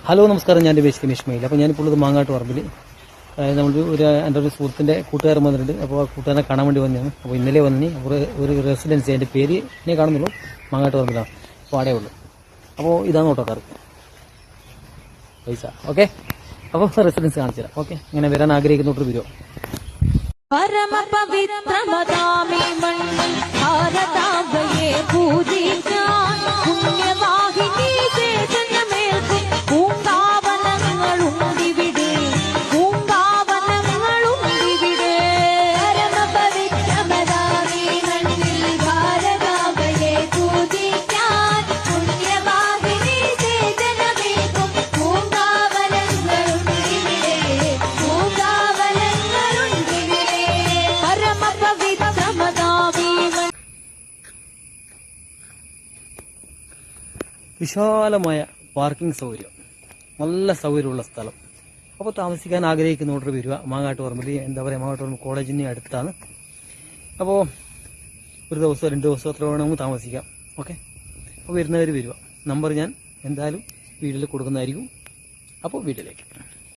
Hello നമസ്കാരം, ഞാൻ basically Ismail. അപ്പോൾ ഞാനിപ്പോൾ ഉള്ളത് മാങ്ങാട്ട് പറമ്പിൽ. നമ്മൾ എൻ്റെ ഒരു സുഹൃത്തിൻ്റെ കൂട്ടുകാരൻ വന്നിട്ടുണ്ട്. അപ്പോൾ ആ കൂട്ടുകാരനെ കാണാൻ വേണ്ടി വന്നതാണ്. അപ്പോൾ ഇന്നലെ വന്നി ഒരു റെസിഡൻസി, അതിൻ്റെ പേര് എന്നെ കാണുന്നുള്ളൂ, മാങ്ങാട്ട് പറമ്പിലാണ്. അപ്പോൾ അവിടെ ഉള്ളു. അപ്പോൾ ഇതാണ് ഓട്ടോക്കാർ പൈസ. ഓക്കെ, അപ്പോൾ റെസിഡൻസ് കാണിച്ചു തരാം. ഓക്കെ, ഇങ്ങനെ വരാൻ ആഗ്രഹിക്കുന്നോട്ട് വരുമോ? വിശാലമായ പാർക്കിംഗ് സൗകര്യം, നല്ല സൗകര്യമുള്ള സ്ഥലം. അപ്പോൾ താമസിക്കാൻ ആഗ്രഹിക്കുന്നവർ വരിക. മാങ്ങാട്ട് പറമ്പിൽ എന്താ പറയുക, മാങ്ങാട്ട് പറമ്പ് കോളേജിന് അടുത്താണ്. അപ്പോൾ ഒരു ദിവസമോ 2 ദിവസമോ എത്ര വേണമെങ്കിൽ താമസിക്കാം. ഓക്കെ, അപ്പോൾ വരുന്നവർ വരിക. നമ്പർ ഞാൻ എന്തായാലും വീട്ടിൽ കൊടുക്കുന്നതായിരിക്കും. അപ്പോൾ വീട്ടിലേക്ക്